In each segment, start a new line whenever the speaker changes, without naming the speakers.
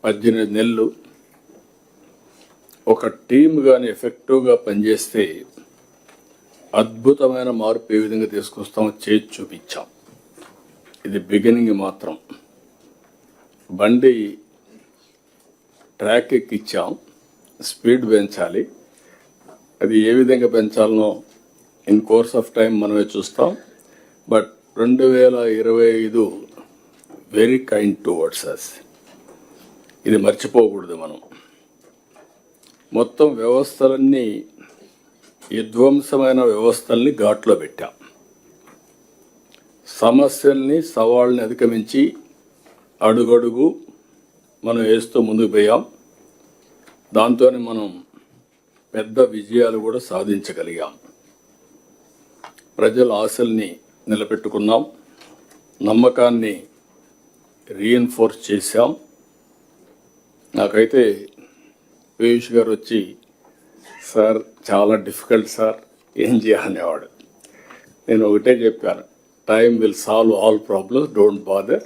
18 నెలలు ఒక టీమ్ కానీ ఎఫెక్టివ్గా పనిచేస్తే అద్భుతమైన మార్పు ఏ విధంగా తీసుకొస్తామో చేసి చూపించాం. ఇది బిగినింగ్ మాత్రం. బండి ట్రాక్ ఎక్కిచ్చాం, స్పీడ్ పెంచాలి. అది ఏ విధంగా పెంచాలనో ఇన్ కోర్స్ ఆఫ్ టైం మనమే చూస్తాం. But 2025 very kind towards us. ఇది మర్చిపోకూడదు మనం. మొత్తం వ్యవస్థలన్నీ విధ్వంసమైన వ్యవస్థల్ని ఘాట్లో పెట్టాం. సమస్యల్ని సవాళ్ళని అధిగమించి అడుగడుగు మనం వేస్తూ ముందుకు పోయాం. దాంతోనే మనం పెద్ద విజయాలు కూడా సాధించగలిగాం. ప్రజల ఆశల్ని నిలబెట్టుకున్నాం, నమ్మకాన్ని రీఎన్ఫోర్స్ చేశాం. నాకైతే పీయూష్ గారు వచ్చి, సార్ చాలా డిఫికల్ట్ సార్, ఏం చేయాలనేవాడు. నేను ఒకటే చెప్పాను, time will solve all problems, don't bother,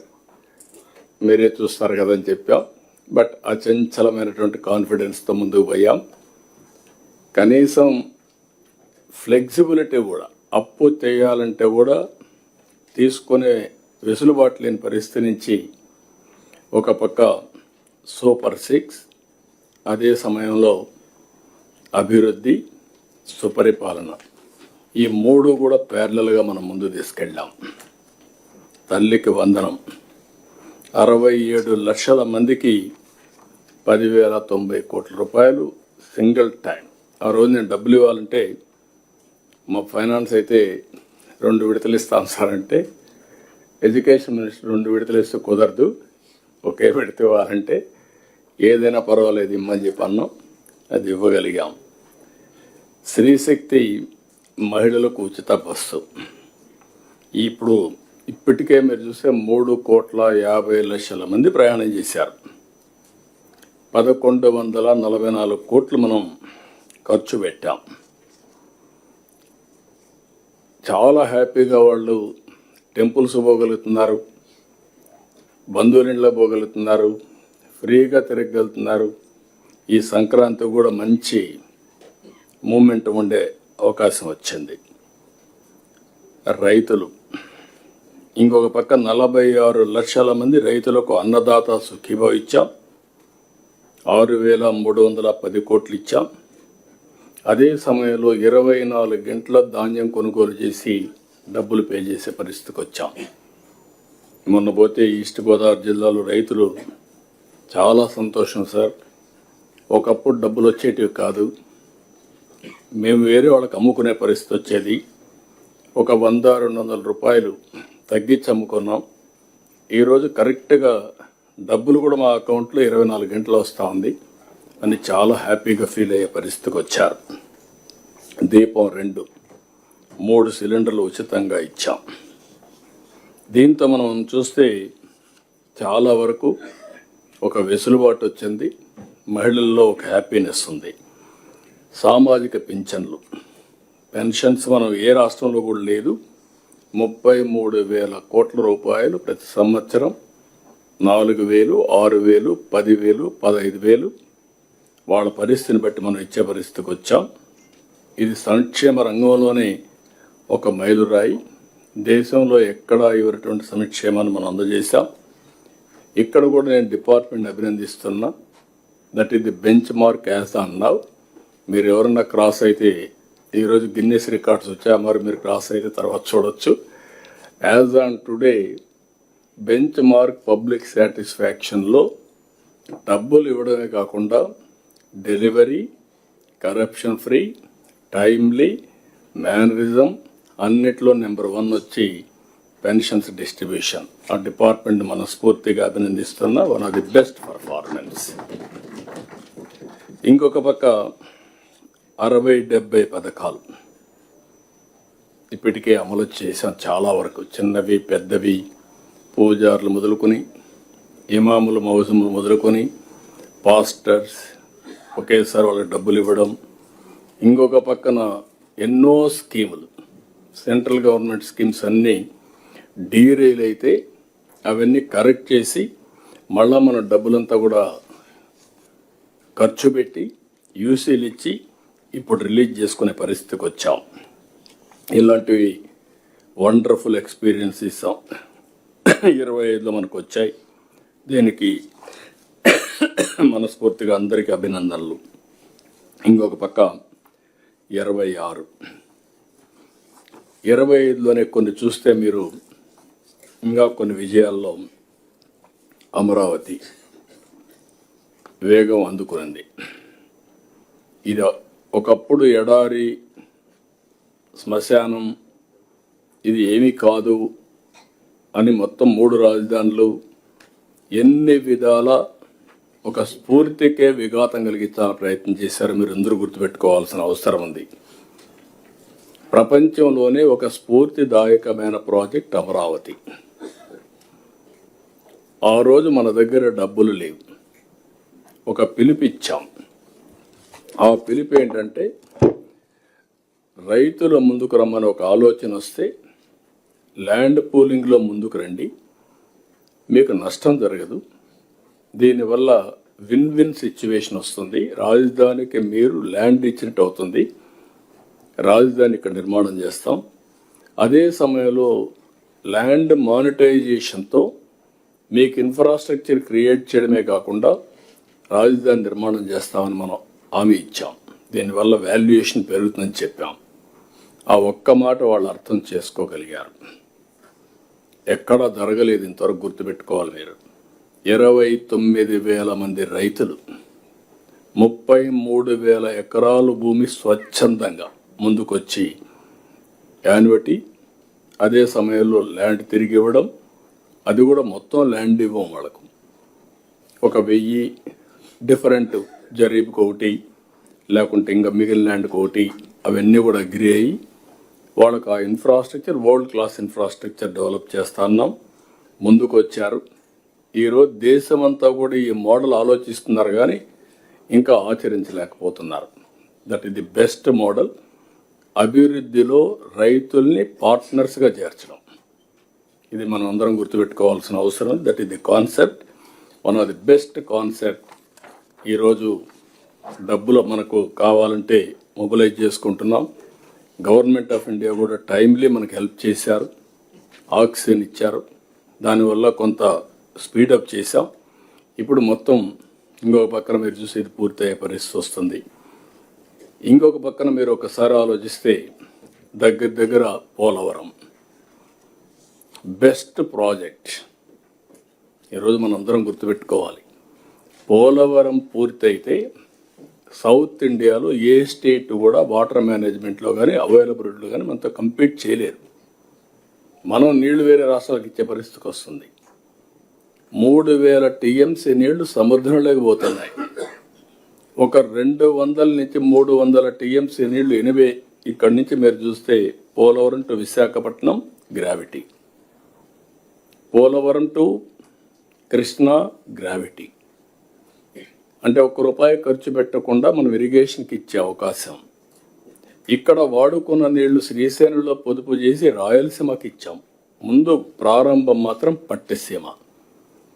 మీరే చూస్తారు కదని చెప్పాం. బట్ అచంచలమైనటువంటి కాన్ఫిడెన్స్తో ముందుకు పోయాం. కనీసం ఫ్లెక్సిబిలిటీ కూడా, అప్పు చేయాలంటే కూడా తీసుకునే వెసులుబాటు లేని పరిస్థితి నుంచి ఒక పక్క సూపర్ 6, అదే సమయంలో అభివృద్ధి, సుపరిపాలన, ఈ మూడు కూడా ప్యారలల్గా మనం ముందు తీసుకెళ్ళాం. తల్లికి వందనం. 67 లక్షల మందికి 10,090 కోట్ల రూపాయలు సింగిల్ టైం. ఆ రోజు నేను డబ్బులు ఇవ్వాలంటే మా ఫైనాన్స్ అయితే 2 విడతలు ఇస్తాం సార్ అంటే, ఎడ్యుకేషన్ మినిస్టర్ 2 విడతలు ఇస్తే కుదరదు, ఒకే విడత ఇవ్వాలంటే ఏదైనా పర్వాలేదు ఇమ్మని చెప్పి అన్నాం. అది ఇవ్వగలిగాం. స్త్రీశక్తి మహిళలకు ఉచిత బస్సు. ఇప్పటికే మీరు చూస్తే 3,50,00,000 మంది ప్రయాణం చేశారు. 1,144 కోట్లు మనం ఖర్చు పెట్టాం. చాలా హ్యాపీగా వాళ్ళు టెంపుల్స్ పోగలుగుతున్నారు, బంధువులింట్లో పోగలుగుతున్నారు, ఫ్రీగా తిరగలుగుతున్నారు. ఈ సంక్రాంతి కూడా మంచి మూమెంట్ ఉండే అవకాశం వచ్చింది. రైతులు, ఇంకొక పక్క 46 లక్షల మంది రైతులకు అన్నదాత సుఖీభావ ఇచ్చాం. 6,310 కోట్లు ఇచ్చాం. అదే సమయంలో 24 గంటల ధాన్యం కొనుగోలు చేసి డబ్బులు పే చేసే పరిస్థితికి వచ్చాం. మొన్న పోతే ఈస్ట్ గోదావరి జిల్లాలో రైతులు చాలా సంతోషం సార్, ఒకప్పుడు డబ్బులు వచ్చేటివి కాదు, మేము వేరే వాళ్ళకి అమ్ముకునే పరిస్థితి వచ్చేది, ఒక 100-200 రూపాయలు తగ్గించి అమ్ముకున్నాం. ఈరోజు కరెక్ట్గా డబ్బులు కూడా మా అకౌంట్లో 24 గంటలు వస్తూ ఉంది అని చాలా హ్యాపీగా ఫీల్ అయ్యే పరిస్థితికి వచ్చారు. దీపం 2, 3 సిలిండర్లు ఉచితంగా ఇచ్చాం. దీంతో మనం చూస్తే చాలా వరకు ఒక వెసులుబాటు వచ్చింది, మహిళల్లో ఒక హ్యాపీనెస్ ఉంది. సామాజిక పింఛన్లు, పెన్షన్స్ మనం ఏ రాష్ట్రంలో కూడా లేదు. 33,000 కోట్ల రూపాయలు ప్రతి సంవత్సరం, 4,000, 6,000, 10,000, 15,000 వాళ్ళ పరిస్థితిని బట్టి మనం ఇచ్చే పరిస్థితికి వచ్చాం. ఇది సంక్షేమ రంగంలోనే ఒక మైలురాయి. దేశంలో ఎక్కడా ఇవ్వనటువంటి సంక్షేమాన్ని మనం అందజేశాం. ఇక్కడ కూడా నేను డిపార్ట్మెంట్ అభినందిస్తున్నా. That is the benchmark as on now. మీరు ఎవరన్నా క్రాస్ అయితే, ఈరోజు గిన్నెస్ రికార్డ్స్ వచ్చా, మరి మీరు క్రాస్ అయితే తర్వాత చూడొచ్చు. As on today benchmark public సాటిస్ఫాక్షన్లో డబ్బులు ఇవ్వడమే కాకుండా delivery, corruption free, timely, mannerism అన్నిట్లో నెంబర్ 1 వచ్చి పెన్షన్స్ డిస్ట్రిబ్యూషన్. ఆ డిపార్ట్మెంట్ మనస్ఫూర్తిగా అభినందిస్తున్న one of the best performance. ఇంకొక పక్క 60-70 పథకాలు ఇప్పటికే అమలు చేశాం. చాలా వరకు చిన్నవి పెద్దవి, పూజారులు మొదలుకొని, ఇమాములు మౌజములు మొదలుకొని, పాస్టర్స్ ఒకేసారి వాళ్ళకి డబ్బులు ఇవ్వడం. ఇంకొక పక్కన ఎన్నో స్కీములు, సెంట్రల్ గవర్నమెంట్ స్కీమ్స్ అన్నీ డీరైల్ అయితే అవన్నీ కరెక్ట్ చేసి మళ్ళా మన డబ్బులంతా కూడా ఖర్చు పెట్టి యూసీలు ఇచ్చి ఇప్పుడు రిలీజ్ చేసుకునే పరిస్థితికి వచ్చాం. ఇలాంటివి వండర్ఫుల్ ఎక్స్పీరియన్స్ ఇస్తాం. 25లో మనకు వచ్చాయి. దీనికి మనస్ఫూర్తిగా అందరికీ అభినందనలు. ఇంకొక పక్క 26, 25లోనే కొన్ని చూస్తే మీరు ఇంకా కొన్ని విజయాల్లో అమరావతి వేగం అందుకునింది. ఇది ఒకప్పుడు ఎడారి శ్మశానం, ఇది ఏమీ కాదు అని మొత్తం 3 రాజధానులు ఎన్ని విధాల ఒక స్ఫూర్తికే విఘాతం కలిగించాలని ప్రయత్నం చేశారు. మీరు అందరూ గుర్తుపెట్టుకోవాల్సిన అవసరం ఉంది. ప్రపంచంలోనే ఒక స్ఫూర్తిదాయకమైన ప్రాజెక్ట్ అమరావతి. ఆ రోజు మన దగ్గర డబ్బులు లేవు, ఒక పిలుపిచ్చాం. ఆ పిలుపు ఏంటంటే రైతుల ముందుకు రమ్మని ఒక ఆలోచన వస్తే ల్యాండ్ పూలింగ్లో ముందుకు రండి, మీకు నష్టం జరగదు, దీనివల్ల విన్ విన్ సిచ్యువేషన్ వస్తుంది, రాజధానికి మీరు ల్యాండ్ ఇచ్చినట్టు అవుతుంది, రాజధాని ఇక్కడ నిర్మాణం చేస్తాం, అదే సమయంలో ల్యాండ్ మానిటైజేషన్తో మీకు ఇన్ఫ్రాస్ట్రక్చర్ క్రియేట్ చేయడమే కాకుండా రాజధాని నిర్మాణం చేస్తామని మనం హామీ ఇచ్చాం. దీనివల్ల వాల్యుయేషన్ పెరుగుతుందని చెప్పాం. ఆ ఒక్క మాట వాళ్ళు అర్థం చేసుకోగలిగారు. ఎక్కడా జరగలేదు ఇంతవరకు, గుర్తుపెట్టుకోవాలి మీరు. 29,000 మంది రైతులు 33,000 ఎకరాలు భూమి స్వచ్ఛందంగా ముందుకొచ్చి యాన్యుటీ, అదే సమయంలో ల్యాండ్ తిరిగి ఇవ్వడం, అది కూడా మొత్తం ల్యాండ్ ఇవ్వం వాళ్ళకు. 1,000 డిఫరెంట్ జరీబ్కి ఒకటి, లేకుంటే ఇంకా మిగిలిన ల్యాండ్కి ఒకటి, అవన్నీ కూడా అగ్రి అయ్యి వాళ్ళకు ఆ infrastructure world class infrastructure develop చేస్తున్నాం. ముందుకు వచ్చారు. ఈరోజు దేశమంతా కూడా ఈ మోడల్ ఆలోచిస్తున్నారు కానీ ఇంకా ఆచరించలేకపోతున్నారు. That is the best model. అభివృద్ధిలో రైతుల్ని పార్ట్నర్స్గా చేర్చడం, ఇది మనం అందరం గుర్తుపెట్టుకోవాల్సిన అవసరం. That is the concept, one of the best concept. ఈరోజు డబ్బులు మనకు కావాలంటే మొబిలైజ్ చేసుకుంటున్నాం. గవర్నమెంట్ ఆఫ్ ఇండియా కూడా టైమ్లీ మనకు హెల్ప్ చేశారు, ఆక్సిజన్ ఇచ్చారు, దానివల్ల కొంత స్పీడప్ చేశాం. ఇప్పుడు మొత్తం ఇంకొక పక్కన మీరు చూసి ఇది పూర్తయ్యే పరిస్థితి వస్తుంది. ఇంకొక పక్కన మీరు ఒకసారి ఆలోచిస్తే దగ్గర పోలవరం బెస్ట్ ప్రాజెక్ట్. ఈరోజు మనం అందరం గుర్తుపెట్టుకోవాలి, పోలవరం పూర్తయితే సౌత్ ఇండియాలో ఏ స్టేట్ కూడా వాటర్ మేనేజ్మెంట్లో కానీ అవైలబిలిటీలో కానీ మనతో కంపీట్ చేయలేరు. మనం నీళ్లు వేరే రాష్ట్రాలకు ఇచ్చే పరిస్థితికి వస్తుంది. 3,000 టీఎంసీ నీళ్లు సముద్రంలోకి పోతున్నాయి. ఒక 200 నుంచి 300 టీఎంసీ నీళ్లు 80 ఇక్కడి నుంచి మీరు చూస్తే Polavaram to Visakhapatnam gravity, Polavaram to Krishna gravity. అంటే ₹1 ఖర్చు పెట్టకుండా మనం ఇరిగేషన్కి ఇచ్చే అవకాశం. ఇక్కడ వాడుకున్న నీళ్లు శ్రీశైలంలో పొదుపు చేసి రాయలసీమకి ఇచ్చాం. ముందు ప్రారంభం మాత్రం పట్టిసీమ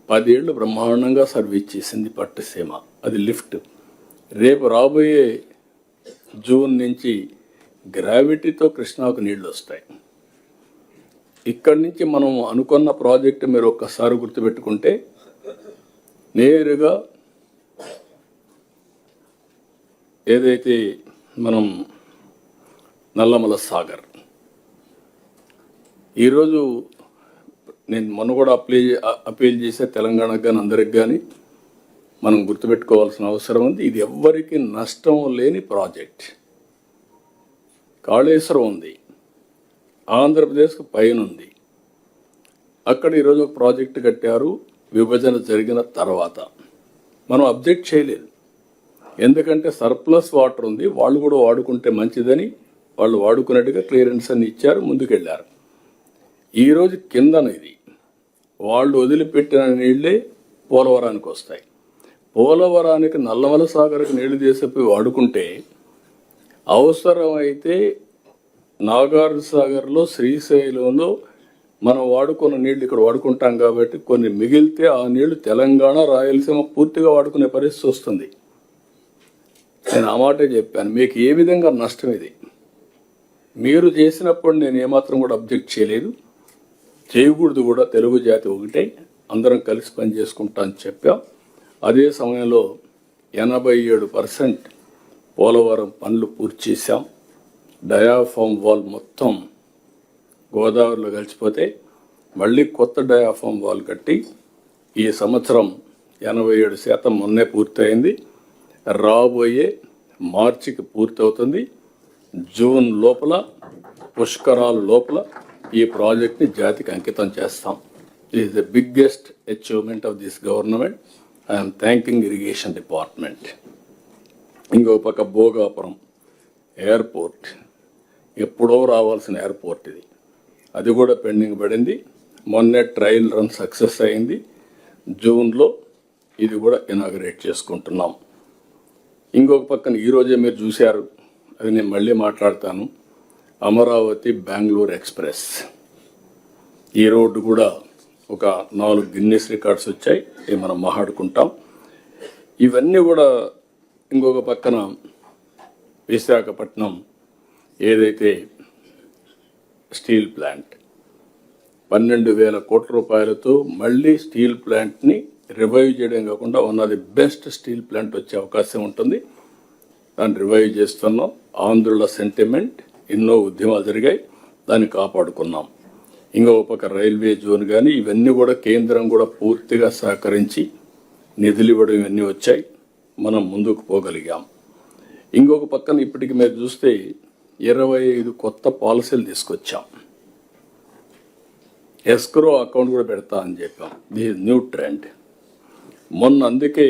10 ఏళ్ళు బ్రహ్మాండంగా సర్వీస్ చేసింది పట్టిసీమ, అది లిఫ్ట్. రేపు రాబోయే జూన్ నుంచి గ్రావిటీతో కృష్ణాకు నీళ్లు వస్తాయి. ఇక్కడి నుంచి మనం అనుకున్న ప్రాజెక్టు మీరు ఒక్కసారి గుర్తుపెట్టుకుంటే నేరుగా ఏదైతే మనం నల్లమల సాగర్, ఈరోజు నేను మొన్న కూడా అపీల్ చేసే తెలంగాణకు కానీ అందరికి కానీ మనం గుర్తుపెట్టుకోవాల్సిన అవసరం ఉంది. ఇది ఎవ్వరికి నష్టం లేని ప్రాజెక్ట్. కాళేశ్వరం ఉంది, ఆంధ్రప్రదేశ్కు పైన ఉంది. అక్కడ ఈరోజు ఒక ప్రాజెక్టు కట్టారు. విభజన జరిగిన తర్వాత మనం అబ్జెక్ట్ చేయలేదు, ఎందుకంటే సర్ప్లస్ వాటర్ ఉంది, వాళ్ళు కూడా వాడుకుంటే మంచిదని వాళ్ళు వాడుకున్నట్టుగా క్లియరెన్స్ అని ఇచ్చారు, ముందుకెళ్ళారు. ఈరోజు కిందన ఇది వాళ్ళు వదిలిపెట్టిన నీళ్ళే పోలవరానికి వస్తాయి. పోలవరానికి నల్లమల సాగర్కి నీళ్లు తీసిపోయి వాడుకుంటే అవసరమైతే నాగార్జున సాగర్లో శ్రీశైలంలో మనం వాడుకున్న నీళ్లు ఇక్కడ వాడుకుంటాం కాబట్టి కొన్ని మిగిలితే ఆ నీళ్లు తెలంగాణ రాయలసీమ పూర్తిగా వాడుకునే పరిస్థితి వస్తుంది. నేను ఆ మాటే చెప్పాను, మీకు ఏ విధంగా నష్టం ఇది. మీరు చేసినప్పుడు నేను ఏమాత్రం కూడా అబ్జెక్ట్ చేయలేదు, చేయకూడదు కూడా. తెలుగు జాతి ఒకటే, అందరం కలిసి పని చేసుకుంటా అని చెప్పాం. అదే సమయంలో 87% పోలవరం పనులు పూర్తి చేశాం. డయాఫామ్ వాల్ మొత్తం గోదావరిలో కలిసిపోతే మళ్ళీ కొత్త డయాఫామ్ వాల్ కట్టి ఈ సంవత్సరం 87% మొన్నే పూర్తయింది. రాబోయే మార్చికి పూర్తవుతుంది. జూన్ లోపల, పుష్కరాల లోపల ఈ ప్రాజెక్ట్ని జాతికి అంకితం చేస్తాం. This is the biggest achievement of this government. I'm thanking irrigation department. ఇంకో పక్క భోగాపురం ఎయిర్పోర్ట్, ఎప్పుడో రావాల్సిన ఎయిర్పోర్ట్ ఇది, అది కూడా పెండింగ్ పడింది. మొన్నే ట్రయల్ రన్ సక్సెస్ అయింది. జూన్లో ఇది కూడా ఇనాగరేట్ చేసుకుంటున్నాం. ఇంకొక పక్కన ఈరోజే మీరు చూశారు, అది నేను మళ్ళీ మాట్లాడతాను, అమరావతి బెంగళూరు ఎక్స్ప్రెస్. ఈ రోడ్డు కూడా ఒక 4 గిన్నెస్ రికార్డ్స్ వచ్చాయి, ఇవి మనం మాట్లాడుకుంటాం. ఇవన్నీ కూడా ఇంకొక పక్కన విశాఖపట్నం ఏదైతే స్టీల్ ప్లాంట్ 12,000 కోట్ల రూపాయలతో మళ్ళీ స్టీల్ ప్లాంట్ని రివైవ్ చేయడం కాకుండా one of the best steel plant వచ్చే అవకాశం ఉంటుంది. దాన్ని రివైవ్ చేస్తున్నాం. ఆంధ్రుల సెంటిమెంట్, ఎన్నో ఉద్యమాలు జరిగాయి, దాన్ని కాపాడుకున్నాం. ఇంకొక పక్క రైల్వే జోన్ కానీ ఇవన్నీ కూడా కేంద్రం కూడా పూర్తిగా సహకరించి నిధులు ఇవ్వడం ఇవన్నీ వచ్చాయి, మనం ముందుకు పోగలిగాం. ఇంకొక పక్కన ఇప్పటికి మీరు చూస్తే 25 కొత్త పాలసీలు తీసుకొచ్చాం. ఎస్క్రో అకౌంట్ కూడా పెడతా అని చెప్పాం. This new trend. మొన్న అందుకే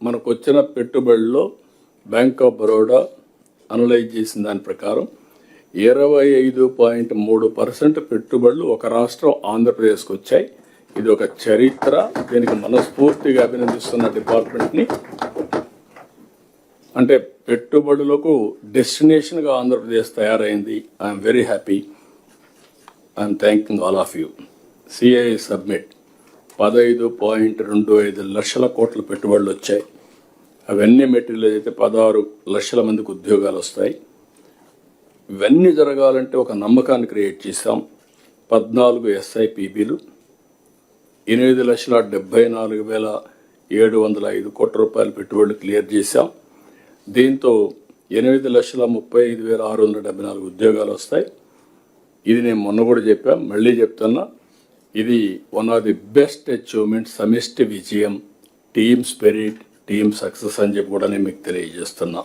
మనకు వచ్చిన పెట్టుబడుల్లో బ్యాంక్ ఆఫ్ బరోడా అనలైజ్ చేసిన దాని ప్రకారం 25.3% పెట్టుబడులు ఒక రాష్ట్రం ఆంధ్రప్రదేశ్కి వచ్చాయి. ఇది ఒక చరిత్ర. దీనికి మనస్ఫూర్తిగా అభినందిస్తున్న డిపార్ట్మెంట్ని. అంటే పెట్టుబడులకు డెస్టినేషన్గా ఆంధ్రప్రదేశ్ తయారైంది. I'm very happy. I'm thanking all of you. CI submit 15.25 లక్షల కోట్ల పెట్టుబడులు వచ్చాయి. అవన్నీ మెటీరియల్ అయితే 16 లక్షల మందికి ఉద్యోగాలు వస్తాయి. ఇవన్నీ జరగాలంటే ఒక నమ్మకాన్ని క్రియేట్ చేశాం. 14 SIPBలు, 8,74,705 కోట్ల రూపాయల పెట్టుబడులు క్లియర్ చేశాం. దీంతో 8,35,674 ఉద్యోగాలు వస్తాయి. ఇది నేను మొన్న కూడా చెప్పాను, మళ్ళీ చెప్తున్నా, ఇది one of the best achievement, సమిష్టి విజయం, టీమ్ స్పిరిట్, టీమ్ సక్సెస్ అని చెప్పి కూడా నేను మీకు తెలియజేస్తున్నా.